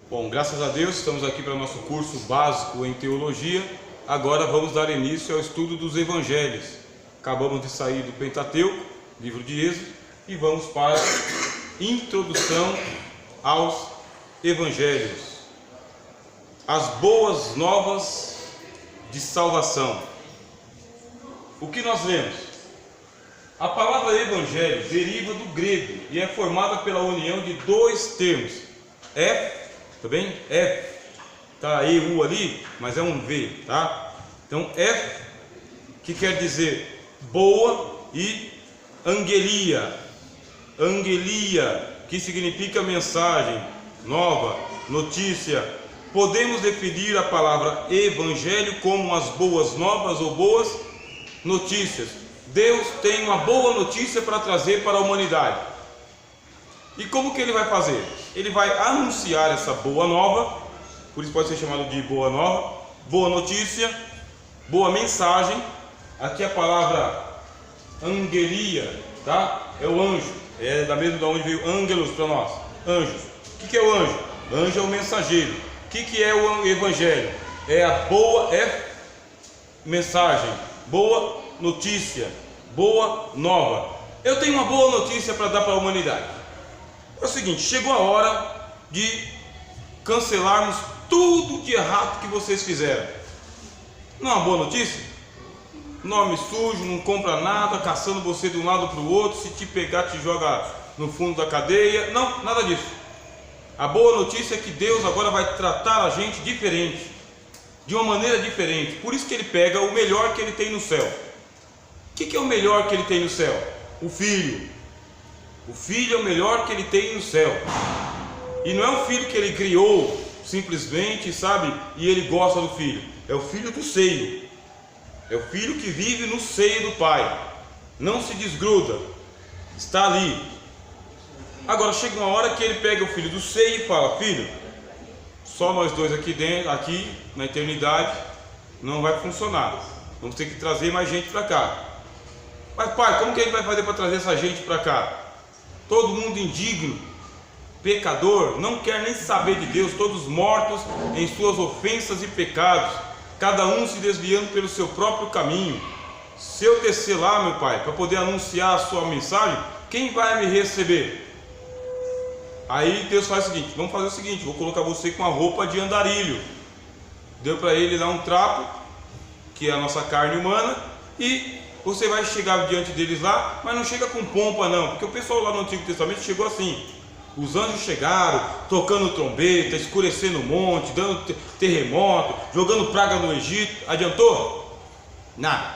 Bom, graças a Deus estamos aqui para o nosso curso básico em teologia. Agora vamos dar início ao estudo dos evangelhos. Acabamos de sair do Pentateuco, livro de Êxodo, e vamos para a introdução aos evangelhos. As boas novas de salvação. O que nós lemos? A palavra evangelho deriva do grego e é formada pela união de dois termos. Tá bem? Tá EU ali, mas é um V, tá? Então que quer dizer boa, e angelia, que significa mensagem, nova, notícia. Podemos definir a palavra evangelho como as boas novas ou boas notícias. Deus tem uma boa notícia para trazer para a humanidade. E como que ele vai fazer? Ele vai anunciar essa boa nova, por isso pode ser chamado de boa nova, boa notícia, boa mensagem. Aqui a palavra angelia, tá? É o anjo, é da mesma da onde veio ângelos para nós, anjos. O que é o anjo? Anjo é o mensageiro. O que é o evangelho? É a boa mensagem, boa notícia, boa nova. Eu tenho uma boa notícia para dar para a humanidade. É o seguinte, chegou a hora de cancelarmos tudo de errado que vocês fizeram. Não é uma boa notícia? Nome sujo, não compra nada, caçando você de um lado para o outro, se te pegar te joga no fundo da cadeia. Não, nada disso. A boa notícia é que Deus agora vai tratar a gente diferente, de uma maneira diferente. Por isso que ele pega o melhor que ele tem no céu. O que é o melhor que ele tem no céu? O Filho. O Filho é o melhor que ele tem no céu. E não é um filho que ele criou simplesmente, sabe? E ele gosta do filho. É o filho do seio. É o filho que vive no seio do Pai. Não se desgruda. Está ali. Agora chega uma hora que ele pega o filho do seio e fala: filho, só nós dois aqui dentro, aqui na eternidade, não vai funcionar. Vamos ter que trazer mais gente para cá. Mas pai, como que a gente vai fazer para trazer essa gente para cá? Todo mundo indigno, pecador, não quer nem saber de Deus, todos mortos em suas ofensas e pecados, cada um se desviando pelo seu próprio caminho. Se eu descer lá, meu pai, para poder anunciar a sua mensagem, quem vai me receber? Aí Deus faz o seguinte: vamos fazer o seguinte, vou colocar você com a roupa de andarilho. Deu para ele lá um trapo, que é a nossa carne humana, e você vai chegar diante deles lá, mas não chega com pompa não, porque o pessoal lá no Antigo Testamento chegou assim. Os anjos chegaram, tocando trombeta, escurecendo o monte, dando terremoto, jogando praga no Egito. Adiantou? Nada.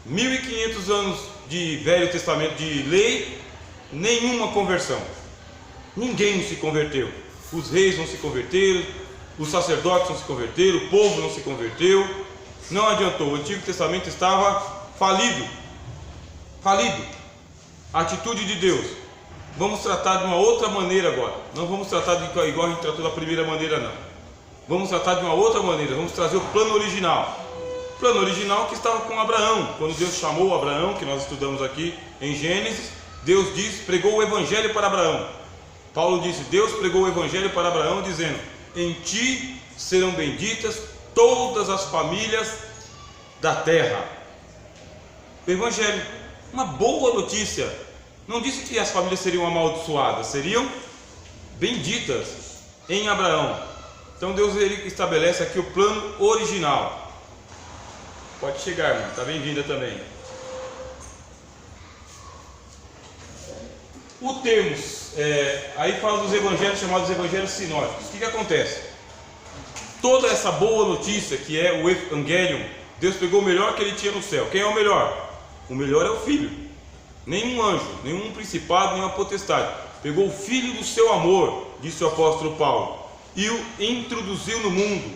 1500 anos de Velho Testamento de lei, nenhuma conversão. Ninguém se converteu. Os reis não se converteram, os sacerdotes não se converteram, o povo não se converteu. Não adiantou, o Antigo Testamento estava falido. A atitude de Deus. Vamos tratar de uma outra maneira agora. Não vamos tratar de igual a gente tratou da primeira maneira, não. Vamos tratar de uma outra maneira. Vamos trazer o plano original. O plano original que estava com Abraão. Quando Deus chamou Abraão, que nós estudamos aqui em Gênesis, Deus pregou o evangelho para Abraão. Paulo disse: Deus pregou o evangelho para Abraão, dizendo: em ti serão benditas todas as famílias da terra. O evangelho, uma boa notícia. Não disse que as famílias seriam amaldiçoadas, seriam benditas em Abraão. Então Deus ele estabelece aqui o plano original. Pode chegar, irmão, está bem-vinda também. O termos, aí fala dos evangelhos chamados evangelhos sinóticos. O que acontece? Toda essa boa notícia que é o Evangelium, Deus pegou o melhor que ele tinha no céu. Quem é o melhor? O melhor é o Filho. Nenhum anjo, nenhum principado, nenhuma potestade. Pegou o Filho do seu amor, disse o apóstolo Paulo, e o introduziu no mundo.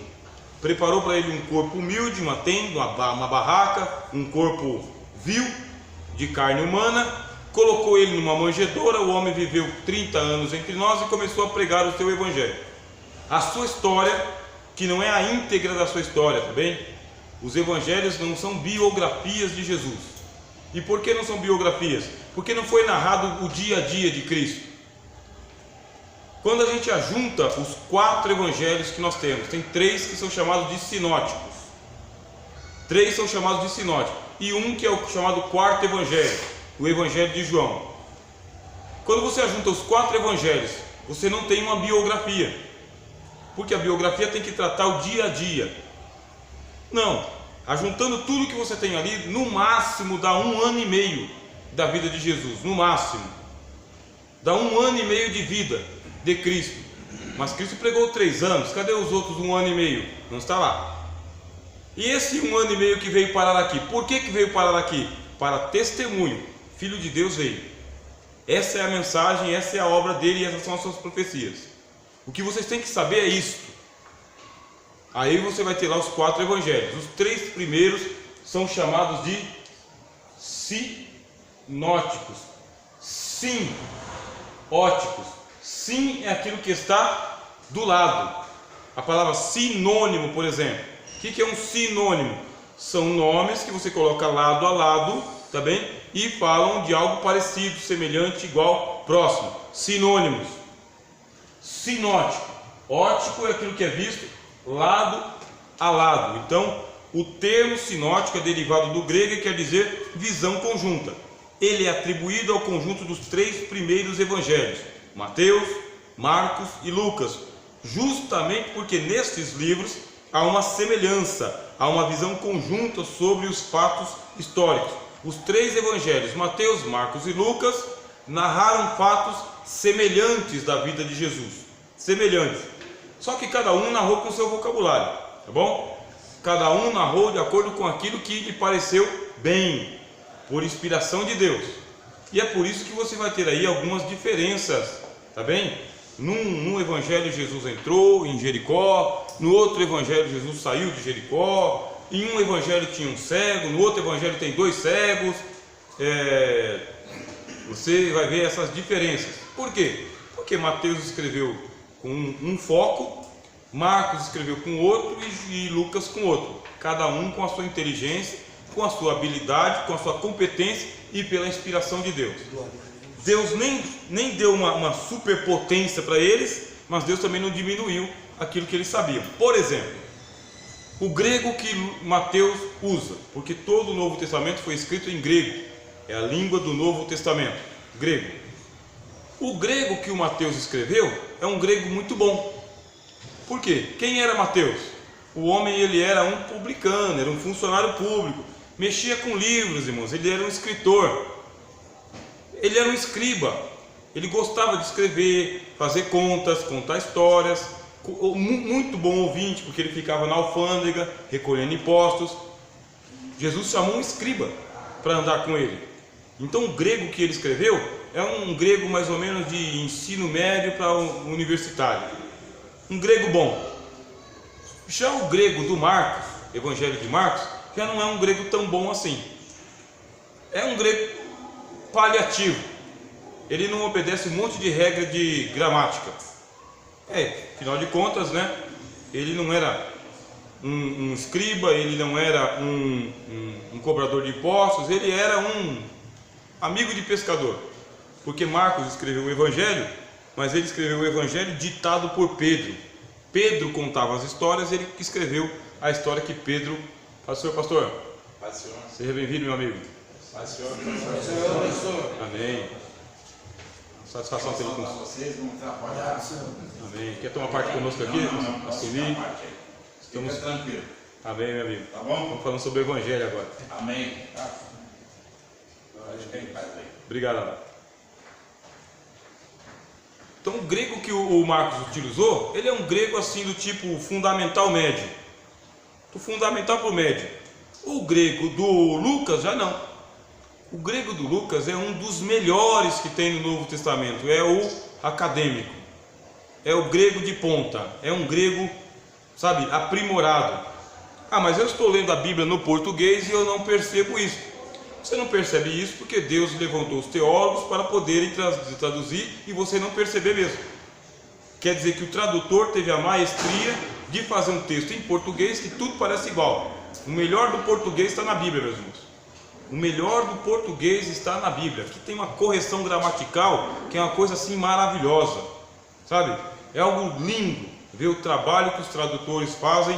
Preparou para ele um corpo humilde, uma tenda, uma barraca, um corpo vil, de carne humana. Colocou ele numa manjedoura. O homem viveu 30 anos entre nós e começou a pregar o seu evangelho. A sua história, que não é a íntegra da sua história, tá bem? Os evangelhos não são biografias de Jesus. E por que não são biografias? Porque não foi narrado o dia a dia de Cristo. Quando a gente ajunta os 4 evangelhos que nós temos, tem 3 que são chamados de sinóticos. 3 são chamados de sinóticos. E um que é o chamado 4º evangelho, o evangelho de João. Quando você ajunta os 4 evangelhos, você não tem uma biografia. Porque a biografia tem que tratar o dia a dia. Não, ajuntando tudo que você tem ali, no máximo dá 1 ano e meio da vida de Jesus, no máximo. Dá 1 ano e meio de vida de Cristo. Mas Cristo pregou 3 anos, cadê os outros 1 ano e meio? Não está lá. E esse 1 ano e meio que veio parar aqui, por que veio parar aqui? Para testemunho, Filho de Deus veio. Essa é a mensagem, essa é a obra dele e essas são as suas profecias. O que vocês têm que saber é isto. Aí você vai ter lá os 4 evangelhos. Os 3 primeiros são chamados de sinóticos. Óticos. Sim é aquilo que está do lado. A palavra sinônimo, por exemplo. O que é um sinônimo? São nomes que você coloca lado a lado, tá bem? E falam de algo parecido, semelhante, igual, próximo. Sinônimos. Sinótico. Ótico é aquilo que é visto lado a lado. Então, o termo sinótico é derivado do grego e quer dizer visão conjunta. Ele é atribuído ao conjunto dos 3 primeiros evangelhos, Mateus, Marcos e Lucas, justamente porque nestes livros há uma semelhança, há uma visão conjunta sobre os fatos históricos. Os 3 evangelhos, Mateus, Marcos e Lucas, narraram fatos semelhantes da vida de Jesus. Semelhantes. Só que cada um narrou com seu vocabulário, tá bom? Cada um narrou de acordo com aquilo que lhe pareceu bem, por inspiração de Deus. E é por isso que você vai ter aí algumas diferenças, tá bem? Num evangelho Jesus entrou em Jericó, no outro evangelho Jesus saiu de Jericó, em um evangelho tinha um cego, no outro evangelho tem 2 cegos. Você vai ver essas diferenças. Por quê? Porque Mateus escreveu com um foco, Marcos escreveu com outro e Lucas com outro. Cada um com a sua inteligência, com a sua habilidade, com a sua competência e pela inspiração de Deus. Deus nem deu uma superpotência para eles, mas Deus também não diminuiu aquilo que eles sabiam. Por exemplo, o grego que Mateus usa, porque todo o Novo Testamento foi escrito em grego, é a língua do Novo Testamento, grego. O grego que o Mateus escreveu é um grego muito bom. Por quê? Quem era Mateus? O homem, ele era um publicano, era um funcionário público, mexia com livros, irmãos, ele era um escritor, ele era um escriba, ele gostava de escrever, fazer contas, contar histórias, muito bom ouvinte, porque ele ficava na alfândega, recolhendo impostos. Jesus chamou um escriba para andar com ele. Então o grego que ele escreveu é um grego mais ou menos de ensino médio para universitário, um grego bom. Já o grego do Marcos, Evangelho de Marcos, já não é um grego tão bom assim. É um grego paliativo. Ele não obedece um monte de regra de gramática. Afinal de contas, né? Ele não era um escriba, ele não era um cobrador de impostos, ele era um amigo de pescador. Porque Marcos escreveu o Evangelho, mas ele escreveu o Evangelho ditado por Pedro. Pedro contava as histórias, ele escreveu a história que Pedro... Paz, senhor pastor. Paz, senhor. Seja bem-vindo, meu amigo. Paz, senhor. Amém. Satisfação ter com vocês, vamos trabalhar. Amém. Quer tomar parte conosco aqui? Assumir? Estamos tranquilo. Amém, meu amigo. Tá bom? Estamos falando sobre o Evangelho agora. Amém. Obrigado, Ana. Então o grego que o Marcos utilizou, ele é um grego assim do tipo fundamental médio. Do fundamental para o médio. O grego do Lucas já não. O grego do Lucas é um dos melhores que tem no Novo Testamento. É o acadêmico. É o grego de ponta. É um grego, sabe, aprimorado. Mas eu estou lendo a Bíblia no português e eu não percebo isso. Você não percebe isso porque Deus levantou os teólogos para poderem traduzir e você não perceber mesmo. Quer dizer que o tradutor teve a maestria de fazer um texto em português que tudo parece igual. O melhor do português está na Bíblia, meus irmãos. O melhor do português está na Bíblia. Aqui tem uma correção gramatical que é uma coisa assim maravilhosa. sabe? É algo lindo ver o trabalho que os tradutores fazem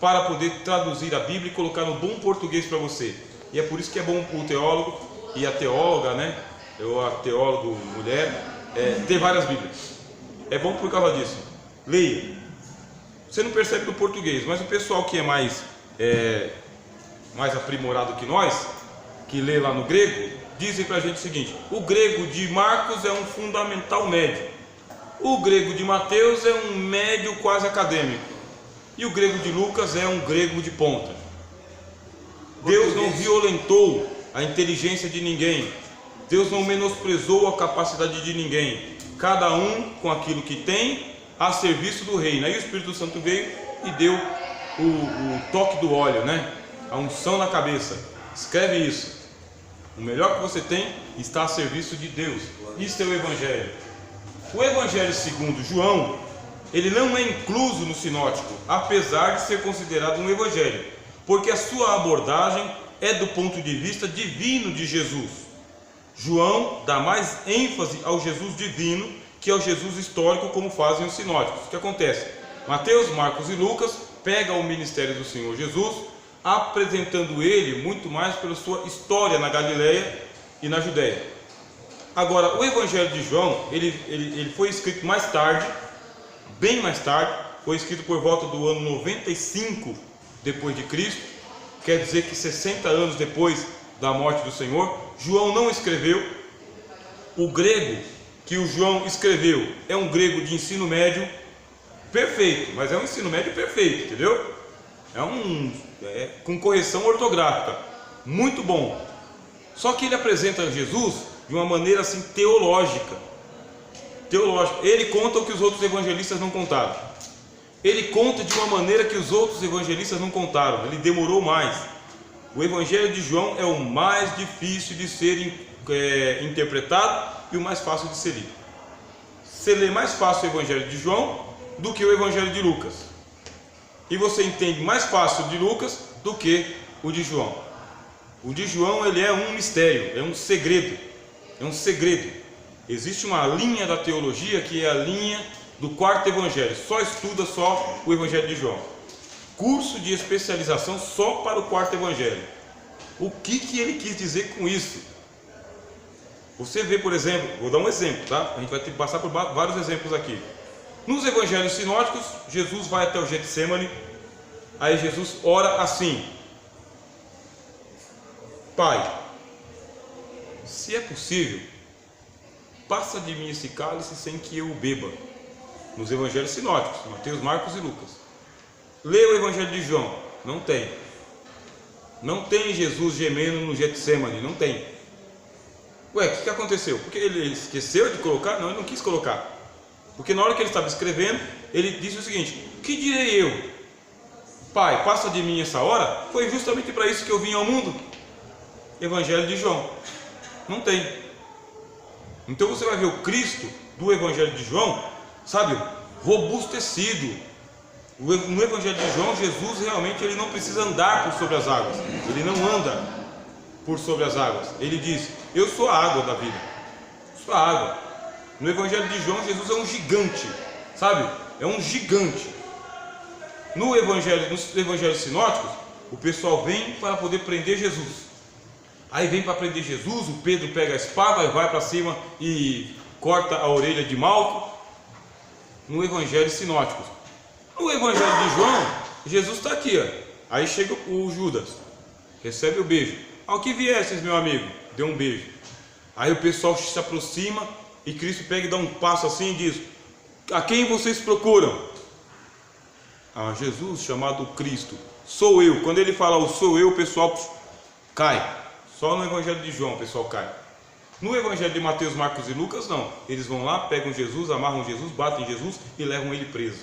para poder traduzir a Bíblia e colocar no bom português para você. E é por isso que é bom o teólogo e a teóloga, né? Ou a teólogo mulher, ter várias Bíblias. É bom por causa disso. Leia. Você não percebe do português, mas o pessoal que é mais aprimorado que nós, que lê lá no grego, dizem para a gente o seguinte: o grego de Marcos é um fundamental médio, o grego de Mateus é um médio quase acadêmico, e o grego de Lucas é um grego de ponta. Deus não violentou a inteligência de ninguém, Deus não menosprezou a capacidade de ninguém, cada um com aquilo que tem a serviço do reino. Aí o Espírito Santo veio e deu o toque do óleo, né? A unção na cabeça. Escreve isso: o melhor que você tem está a serviço de Deus. Isso é o Evangelho. O Evangelho segundo João, ele não é incluso no sinótico, apesar de ser considerado um Evangelho, porque a sua abordagem é do ponto de vista divino de Jesus. João dá mais ênfase ao Jesus divino que ao Jesus histórico, como fazem os sinóticos. O que acontece? Mateus, Marcos e Lucas pegam o ministério do Senhor Jesus, apresentando ele muito mais pela sua história na Galileia e na Judéia. Agora, o Evangelho de João, ele foi escrito mais tarde, bem mais tarde, foi escrito por volta do ano 95 depois de Cristo, quer dizer que 60 anos depois da morte do Senhor. João não escreveu. O grego que o João escreveu é um grego de ensino médio perfeito, mas é um ensino médio perfeito, entendeu? Com correção ortográfica, muito bom. Só que ele apresenta Jesus de uma maneira assim teológica. Ele conta o que os outros evangelistas não contaram. Ele conta de uma maneira que os outros evangelistas não contaram. Ele demorou mais. O Evangelho de João é o mais difícil de ser interpretado e o mais fácil de ser lido. Você lê mais fácil o Evangelho de João do que o Evangelho de Lucas, e você entende mais fácil de Lucas do que o de João. O de João, ele é um mistério, é um segredo, Existe uma linha da teologia que é a linha do quarto evangelho, só estuda só o Evangelho de João. Curso de especialização só para o quarto evangelho. O que ele quis dizer com isso? Você vê, por exemplo, vou dar um exemplo, tá? A gente vai ter que passar por vários exemplos aqui. Nos evangelhos sinóticos, Jesus vai até o Getsemane. Aí Jesus ora assim: Pai, se é possível, passa de mim esse cálice sem que eu o beba. Nos evangelhos sinóticos, Mateus, Marcos e Lucas. Lê o Evangelho de João, não tem. Não tem Jesus gemendo no Getsemane, não tem. Ué, o que aconteceu? Porque ele esqueceu de colocar? Não, ele não quis colocar. Porque na hora que ele estava escrevendo, ele disse o seguinte: que direi eu? Pai, passa de mim essa hora? Foi justamente para isso que eu vim ao mundo. Evangelho de João, não tem. Então você vai ver o Cristo do Evangelho de João, sabe, robustecido. No Evangelho de João, Jesus realmente ele não precisa andar por sobre as águas. Ele não anda por sobre as águas. Ele diz: eu sou a água da vida. Sou a água. No Evangelho de João, Jesus é um gigante, sabe? É um gigante. Nos evangelhos sinóticos, o pessoal vem para poder prender Jesus. Aí vem para prender Jesus, o Pedro pega a espada e vai para cima e corta a orelha de Malco. No Evangelho sinóticos. No Evangelho de João, Jesus está aqui, ó. Aí chega o Judas, recebe o beijo. Ao que viestes, meu amigo? Deu um beijo. Aí o pessoal se aproxima e Cristo pega e dá um passo assim e diz: a quem vocês procuram? A Jesus, chamado Cristo. Sou eu. Quando ele fala o sou eu, o pessoal cai. Só no Evangelho de João o pessoal cai. No Evangelho de Mateus, Marcos e Lucas, não. Eles vão lá, pegam Jesus, amarram Jesus, batem Jesus e levam ele preso.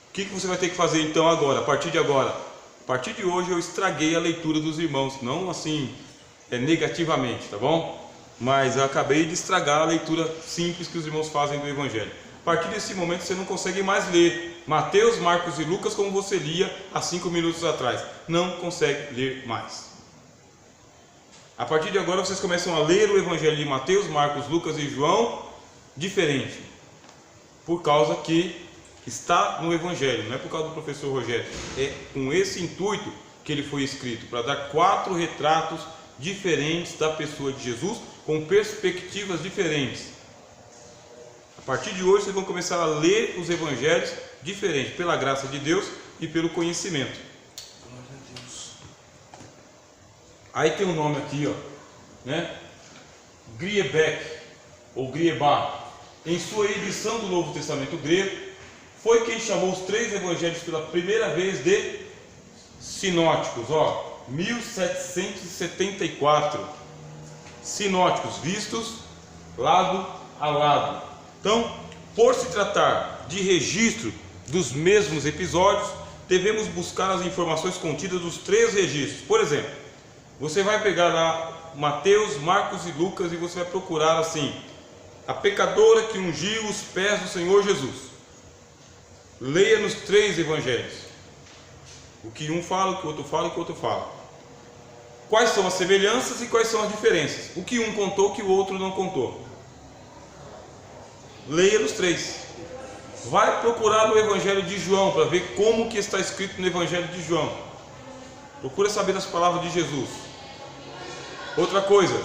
O que você vai ter que fazer então agora, a partir de agora? A partir de hoje eu estraguei a leitura dos irmãos, não assim negativamente, tá bom? Mas eu acabei de estragar a leitura simples que os irmãos fazem do Evangelho. A partir desse momento você não consegue mais ler Mateus, Marcos e Lucas como você lia há 5 minutos atrás. Não consegue ler mais. A partir de agora vocês começam a ler o Evangelho de Mateus, Marcos, Lucas e João diferente. por causa que está no Evangelho, não é por causa do professor Rogério, é com esse intuito que ele foi escrito, para dar 4 retratos diferentes da pessoa de Jesus, com perspectivas diferentes. A partir de hoje vocês vão começar a ler os Evangelhos diferentes, pela graça de Deus e pelo conhecimento. Aí tem um nome aqui, ó, né? Griebeck ou Griebach, em sua edição do Novo Testamento grego, foi quem chamou os 3 evangelhos pela primeira vez de sinóticos, ó, 1774. Sinóticos, vistos lado a lado. Então, por se tratar de registro dos mesmos episódios, devemos buscar as informações contidas nos 3 registros. Por exemplo, você vai pegar lá Mateus, Marcos e Lucas e você vai procurar assim: a pecadora que ungiu os pés do Senhor Jesus. Leia nos 3 evangelhos. O que um fala, o que o outro fala e o que o outro fala. Quais são as semelhanças e quais são as diferenças? O que um contou, o que o outro não contou. Leia nos 3. Vai procurar no Evangelho de João para ver como que está escrito no Evangelho de João. Procura saber as palavras de Jesus. Outra coisa,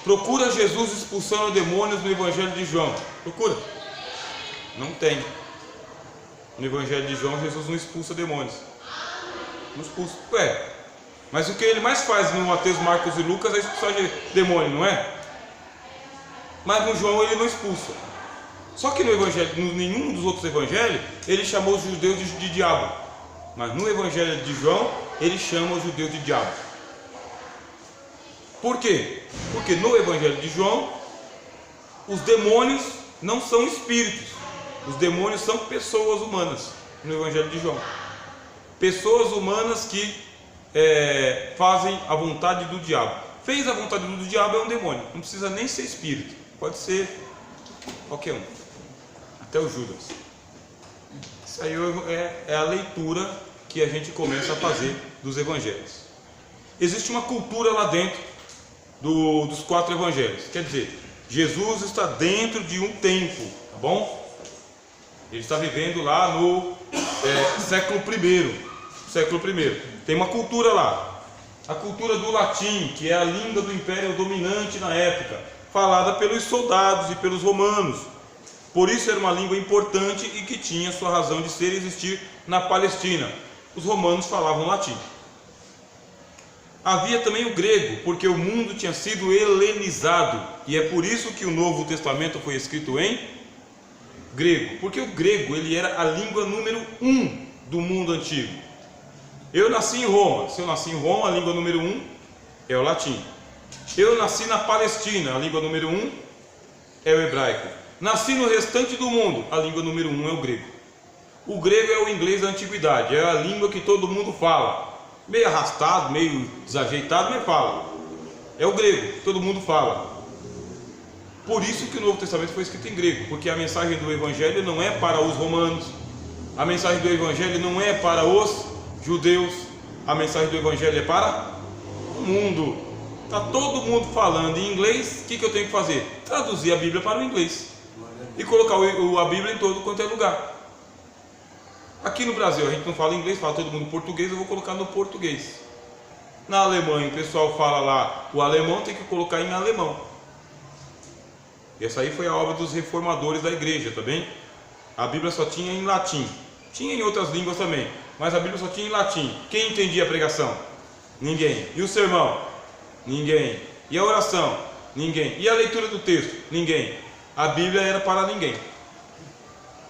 procura Jesus expulsando demônios no Evangelho de João. Procura. Não tem. No Evangelho de João, Jesus não expulsa demônios. Não expulsa. Mas o que ele mais faz no Mateus, Marcos e Lucas é expulsar demônio, não é? Mas no João ele não expulsa. Só que no Evangelho, em nenhum dos outros evangelhos, ele chamou os judeus de diabo. Mas no Evangelho de João, ele chama os judeus de diabo. Por quê? Porque no Evangelho de João, os demônios não são espíritos. Os demônios são pessoas humanas. No Evangelho de João, pessoas humanas que fazem a vontade do diabo. Fez a vontade do diabo é um demônio. Não precisa nem ser espírito. Pode ser qualquer um. Até o Judas. Isso aí é a leitura que a gente começa a fazer dos evangelhos. Existe uma cultura lá dentro dos 4 evangelhos. Quer dizer, Jesus está dentro de um tempo, tá bom? Ele está vivendo lá no século I. Tem uma cultura lá. A cultura do latim, que é a língua do império dominante na época, falada pelos soldados e pelos romanos. Por isso era uma língua importante e que tinha sua razão de ser e existir na Palestina. Os romanos falavam latim. Havia também o grego, porque o mundo tinha sido helenizado, e é por isso que o Novo Testamento foi escrito em grego, porque o grego ele era a língua número 1 do mundo antigo. Eu nasci em Roma. Se eu nasci em Roma, a língua número 1 é o latim. Eu nasci na Palestina, a língua número 1 é o hebraico. Nasci no restante do mundo, a língua número 1 é o grego. O grego é o inglês da antiguidade, é a língua que todo mundo fala. Meio arrastado, meio desajeitado, mas fala. É o grego, todo mundo fala. Por isso que o Novo Testamento foi escrito em grego, porque a mensagem do Evangelho não é para os romanos, a mensagem do Evangelho não é para os judeus, a mensagem do Evangelho é para o mundo. Está todo mundo falando em inglês, o que eu tenho que fazer? Traduzir a Bíblia para o inglês e colocar a Bíblia em todo quanto é lugar. Aqui no Brasil a gente não fala inglês, fala todo mundo português, eu vou colocar no português. Na Alemanha o pessoal fala lá o alemão, tem que colocar em alemão. E essa aí foi a obra dos reformadores da igreja, tá bem? A Bíblia só tinha em latim. Tinha em outras línguas também, mas a Bíblia só tinha em latim. Quem entendia a pregação? Ninguém. E o sermão? Ninguém. E a oração? Ninguém. E a leitura do texto? Ninguém. A Bíblia era para ninguém.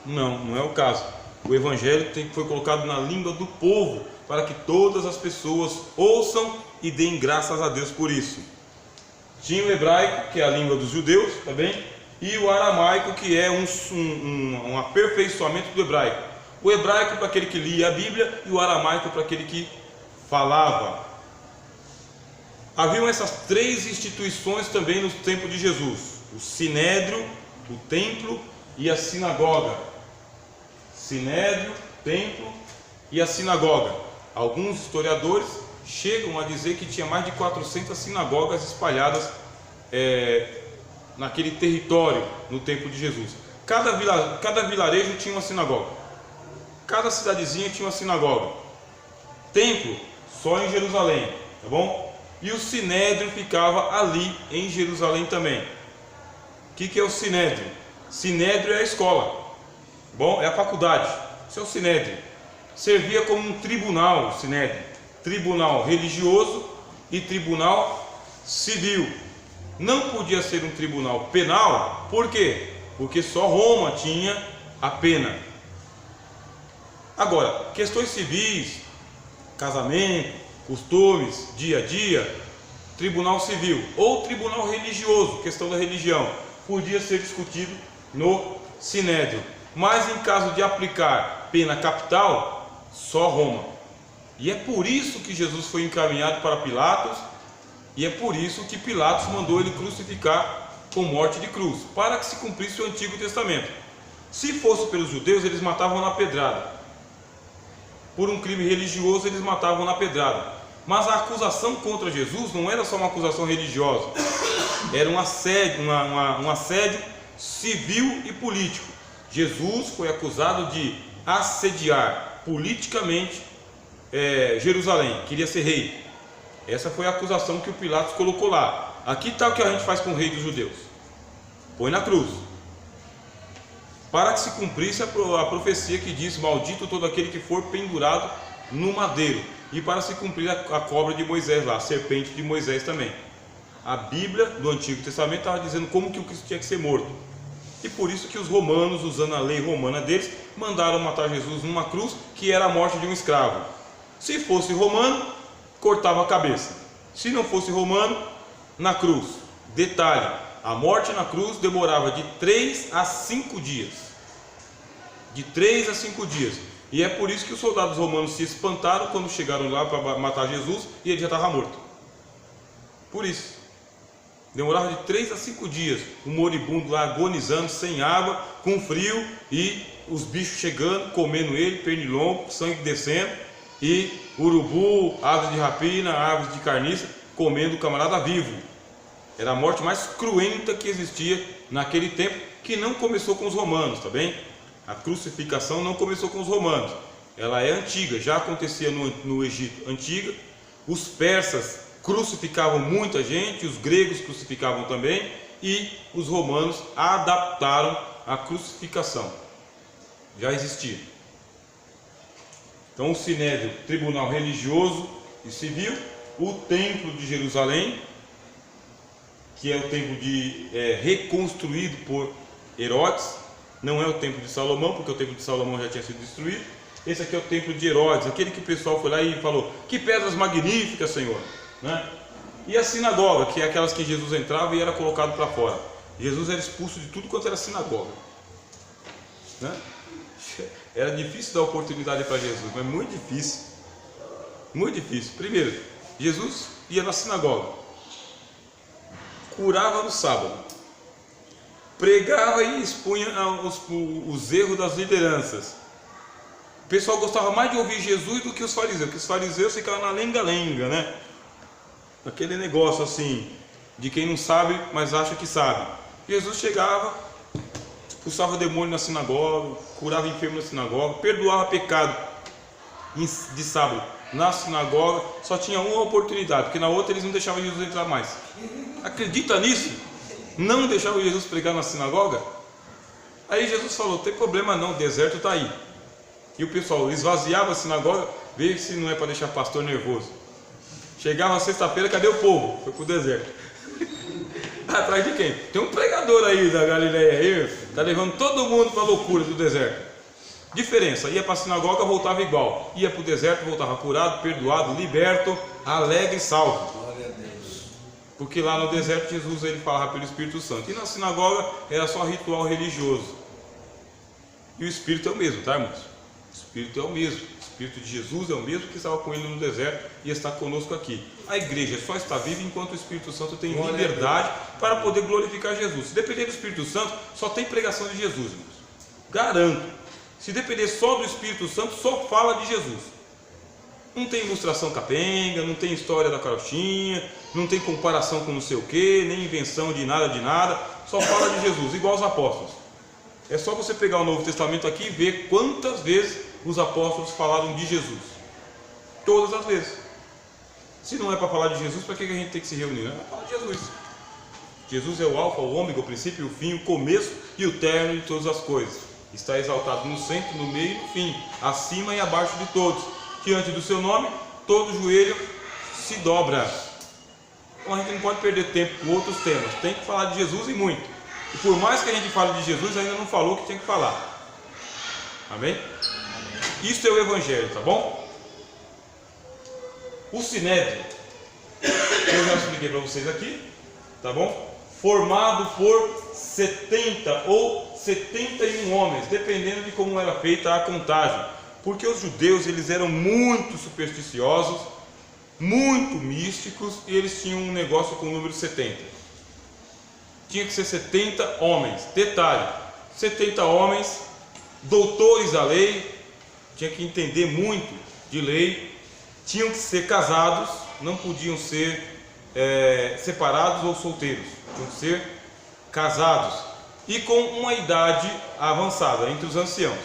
Não é o caso. O Evangelho foi colocado na língua do povo, para que todas as pessoas ouçam e deem graças a Deus por isso. Tinha o hebraico, que é a língua dos judeus, tá bem? E o aramaico, que é um aperfeiçoamento do hebraico. O hebraico para aquele que lia a Bíblia e o aramaico para aquele que falava. Haviam essas 3 instituições também no tempo de Jesus: o sinédrio, o templo e a sinagoga. Sinédrio, templo e a sinagoga. Alguns historiadores chegam a dizer que tinha mais de 400 sinagogas espalhadas naquele território no tempo de Jesus. Cada vilarejo tinha uma sinagoga. Cada cidadezinha tinha uma sinagoga. Templo só em Jerusalém, tá bom? E o Sinédrio ficava ali em Jerusalém também. O que é o Sinédrio? Sinédrio é a escola, tá bom? É a faculdade. Isso é o Sinédrio. Servia como um tribunal, o Sinédrio. Tribunal religioso e tribunal civil. Não podia ser um tribunal penal, por quê? Porque só Roma tinha a pena. Agora, questões civis, casamento, costumes, dia a dia, tribunal civil ou tribunal religioso, questão da religião, podia ser discutido no Sinédrio. Mas em caso de aplicar pena capital, só Roma. E é por isso que Jesus foi encaminhado para Pilatos, e é por isso que Pilatos mandou ele crucificar com morte de cruz, para que se cumprisse o Antigo Testamento. Se fosse pelos judeus, eles matavam na pedrada. Por um crime religioso, eles matavam na pedrada. Mas a acusação contra Jesus não era só uma acusação religiosa, era um assédio civil e político. Jesus foi acusado de assediar politicamente Jerusalém, queria ser rei. Essa foi a acusação que o Pilatos colocou lá. Aqui está o que a gente faz com o rei dos judeus: põe na cruz, para que se cumprisse a profecia que diz: maldito todo aquele que for pendurado no madeiro. E para se cumprir a cobra de Moisés lá, a serpente de Moisés também. A Bíblia do Antigo Testamento estava dizendo como que o Cristo tinha que ser morto. E por isso que os romanos, usando a lei romana deles, mandaram matar Jesus numa cruz, que era a morte de um escravo. Se fosse romano, cortava a cabeça. Se não fosse romano, na cruz. Detalhe: a morte na cruz demorava de 3 a 5 dias. De 3 a 5 dias. E é por isso que os soldados romanos se espantaram quando chegaram lá para matar Jesus e ele já estava morto. Por isso. Demorava de 3 a 5 dias. O moribundo lá agonizando, sem água, com frio, e os bichos chegando, comendo ele, pernilongo, sangue descendo, e urubu, aves de rapina, aves de carniça, comendo o camarada vivo. Era a morte mais cruenta que existia naquele tempo, que não começou com os romanos, tá bem? A crucificação não começou com os romanos, ela é antiga, já acontecia no Egito antiga. Os persas crucificavam muita gente, os gregos crucificavam também, e os romanos adaptaram a crucificação. Já existia. Então o Sinédrio, tribunal religioso e civil. O templo de Jerusalém, que é o templo reconstruído por Herodes. Não é o templo de Salomão, porque o templo de Salomão já tinha sido destruído. Esse aqui é o templo de Herodes, aquele que o pessoal foi lá e falou: que pedras magníficas, Senhor, né? E a sinagoga, que é aquelas que Jesus entrava e era colocado para fora. Jesus era expulso de tudo quanto era sinagoga, né? Era difícil dar oportunidade para Jesus, mas muito difícil. Muito difícil. Primeiro, Jesus ia na sinagoga, curava no sábado, pregava e expunha os erros das lideranças. O pessoal gostava mais de ouvir Jesus do que os fariseus, porque os fariseus ficavam na lenga-lenga, né? Aquele negócio assim, de quem não sabe, mas acha que sabe. Jesus chegava, expulsava demônio na sinagoga, curava enfermo na sinagoga, perdoava pecado de sábado na sinagoga. Só tinha uma oportunidade, porque na outra eles não deixavam Jesus entrar mais. Acredita nisso? Não deixavam Jesus pregar na sinagoga. Aí Jesus falou: tem problema não, o deserto está aí. E o pessoal esvaziava a sinagoga, vê se não é para deixar pastor nervoso. Chegava sexta-feira, cadê o povo? Foi para o deserto. Atrás de quem? Tem um pregador aí da Galileia aí, está levando todo mundo para a loucura do deserto. Diferença: ia para a sinagoga, voltava igual. Ia para o deserto, voltava curado, perdoado, liberto, alegre e salvo. Glória a Deus. Porque lá no deserto Jesus ele falava pelo Espírito Santo, e na sinagoga era só ritual religioso. E o Espírito é o mesmo, tá, irmãos? O Espírito é o mesmo. O Espírito de Jesus é o mesmo que estava com ele no deserto e está conosco aqui. A igreja só está viva enquanto o Espírito Santo tem liberdade para poder glorificar Jesus. Se depender do Espírito Santo, só tem pregação de Jesus, irmãos. Garanto. Se depender só do Espírito Santo, só fala de Jesus. Não tem ilustração capenga, não tem história da carochinha, não tem comparação com não sei o que, nem invenção de nada, só fala de Jesus, igual os apóstolos. É só você pegar o Novo Testamento aqui e ver quantas vezes os apóstolos falaram de Jesus. Todas as vezes. Se não é para falar de Jesus, para que a gente tem que se reunir? Não é para falar de Jesus. Jesus é o alfa, o ômega, o princípio, o fim, o começo e o término de todas as coisas. Está exaltado no centro, no meio e no fim, acima e abaixo de todos. Diante do seu nome, todo joelho se dobra. Então a gente não pode perder tempo com outros temas. Tem que falar de Jesus e muito. E por mais que a gente fale de Jesus, ainda não falou o que tem que falar. Amém? Isso é o Evangelho, tá bom? O Sinédrio, eu já expliquei para vocês aqui, tá bom? Formado por 70 ou 71 homens, dependendo de como era feita a contagem, porque os judeus eles eram muito supersticiosos, muito místicos, e eles tinham um negócio com o número 70. Tinha que ser 70 homens. Detalhe: 70 homens, doutores da lei, tinha que entender muito de lei, tinham que ser casados, não podiam ser separados ou solteiros, tinham que ser casados e com uma idade avançada, entre os anciãos.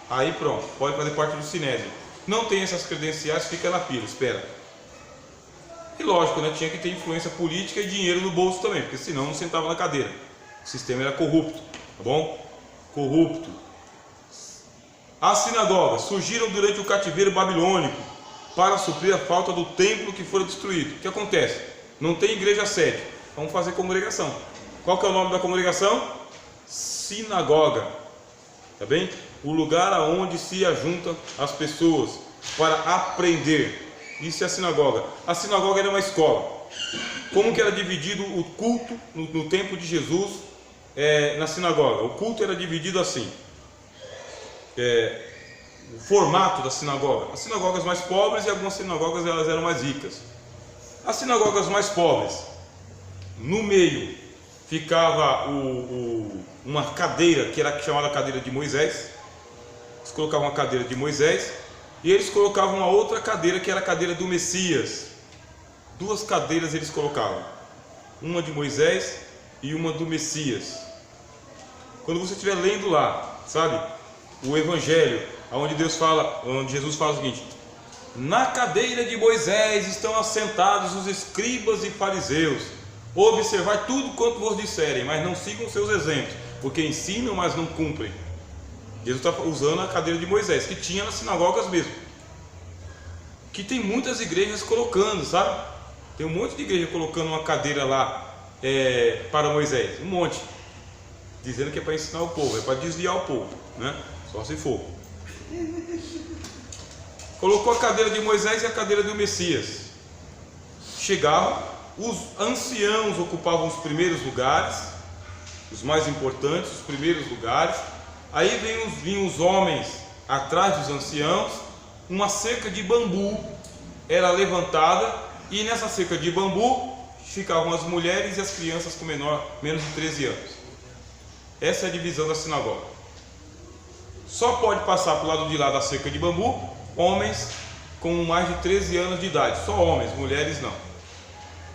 Aí pronto, pode fazer parte do Sinédrio. Não tem essas credenciais, fica na fila, espera. E lógico, né, tinha que ter influência política e dinheiro no bolso também, porque senão não sentava na cadeira. O sistema era corrupto, tá bom? Corrupto. As sinagogas surgiram durante o cativeiro babilônico para suprir a falta do templo que fora destruído. O que acontece? Não tem igreja sede, vamos fazer congregação. Qual que é o nome da congregação? Sinagoga, tá bem? O lugar aonde se ajuntam as pessoas para aprender. Isso é a sinagoga. A sinagoga era uma escola. Como que era dividido o culto no tempo de Jesus na sinagoga? O culto era dividido assim. O formato da sinagoga. As sinagogas mais pobres e algumas sinagogas elas eram mais ricas. As sinagogas mais pobres, no meio ficava uma cadeira que era chamada cadeira de Moisés. Eles colocavam uma cadeira de Moisés e eles colocavam uma outra cadeira que era a cadeira do Messias. Duas cadeiras eles colocavam, uma de Moisés e uma do Messias. Quando você estiver lendo lá, sabe, o Evangelho, onde Jesus fala o seguinte: na cadeira de Moisés estão assentados os escribas e fariseus. Observai tudo quanto vos disserem, mas não sigam seus exemplos, porque ensinam, mas não cumprem. Jesus está usando a cadeira de Moisés, que tinha nas sinagogas mesmo, que tem muitas igrejas colocando, sabe? Tem um monte de igreja colocando uma cadeira lá para Moisés, um monte, dizendo que é para ensinar o povo, é para desviar o povo, né? Só se for. Colocou a cadeira de Moisés e a cadeira do Messias. Chegavam, os anciãos ocupavam os primeiros lugares, os mais importantes, os primeiros lugares. Aí vinham os homens atrás dos anciãos. Uma cerca de bambu era levantada, e nessa cerca de bambu ficavam as mulheres e as crianças com menos de 13 anos. Essa é a divisão da sinagoga. Só pode passar para o lado de lá da cerca de bambu homens com mais de 13 anos de idade, só homens, mulheres não.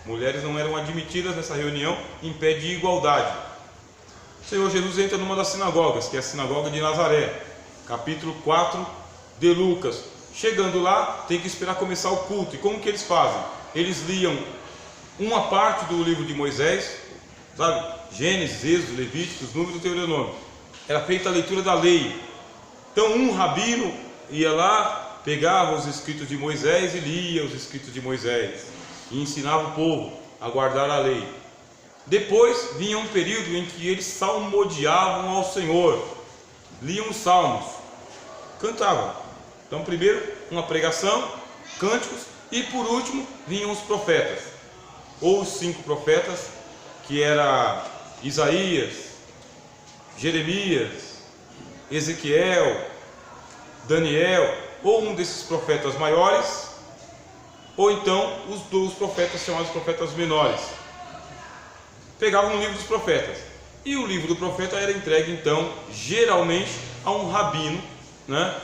Mulheres não eram admitidas nessa reunião em pé de igualdade. O Senhor Jesus entra numa das sinagogas, que é a sinagoga de Nazaré, capítulo 4 de Lucas. Chegando lá, tem que esperar começar o culto. E como que eles fazem? Eles liam uma parte do livro de Moisés, sabe? Gênesis, Êxodo, Levíticos, Números e Deuteronômio. Era feita a leitura da lei. Então um rabino ia lá, pegava os escritos de Moisés e lia os escritos de Moisés e ensinava o povo a guardar a lei. Depois vinha um período em que eles salmodiavam ao Senhor, liam os salmos, cantavam. Então primeiro uma pregação, cânticos, e por último vinham os profetas, ou os 5 profetas, que era Isaías, Jeremias, Ezequiel, Daniel, ou um desses profetas maiores, ou então os profetas chamados profetas menores. Pegavam o livro dos profetas, e o livro do profeta era entregue então geralmente a um rabino, né?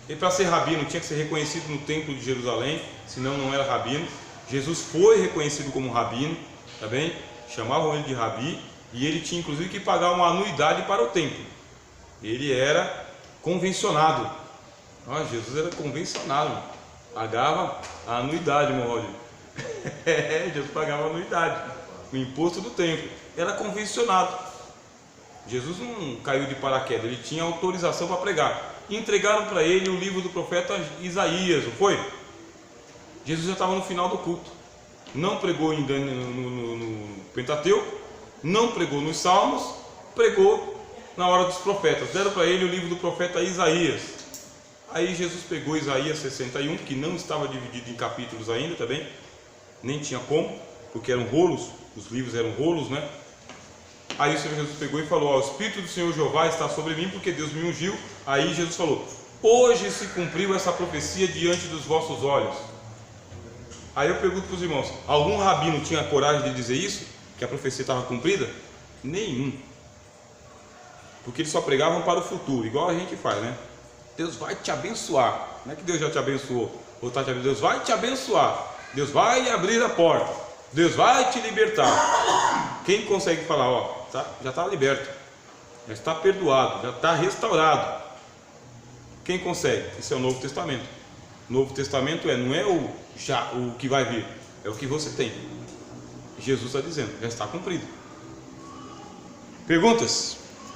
E para ser rabino tinha que ser reconhecido no templo de Jerusalém, senão não era rabino. Jesus foi reconhecido como rabino, tá bem? Chamavam ele de rabi, e ele tinha inclusive que pagar uma anuidade para o templo. Ele era convencionado. Jesus era convencionado. Pagava a anuidade, meu Roger. Jesus pagava a anuidade. O imposto do templo. Era convencionado. Jesus não caiu de paraquedas, ele tinha autorização para pregar. Entregaram para ele o livro do profeta Isaías, não foi? Jesus já estava no final do culto. Não pregou no Pentateuco, não pregou nos Salmos, pregou na hora dos profetas. Deram para ele o livro do profeta Isaías. Aí Jesus pegou Isaías 61, que não estava dividido em capítulos ainda também, nem tinha como, porque eram rolos, os livros eram rolos, né? Aí o Senhor Jesus pegou e falou: o Espírito do Senhor Jeová está sobre mim, porque Deus me ungiu. Aí Jesus falou: hoje se cumpriu essa profecia diante dos vossos olhos. Aí eu pergunto para os irmãos: algum rabino tinha coragem de dizer isso? Que a profecia estava cumprida? Nenhum. Porque eles só pregavam para o futuro, igual a gente faz, né? Deus vai te abençoar. Não é que Deus já te abençoou, ou está te abençoando. Deus vai te abençoar. Deus vai abrir a porta. Deus vai te libertar. Quem consegue falar, ó, já está liberto, já está perdoado, já está restaurado? Quem consegue? Esse é o Novo Testamento. O Novo Testamento não é o que vai vir, é o que você tem. Jesus está dizendo, já está cumprido. Perguntas?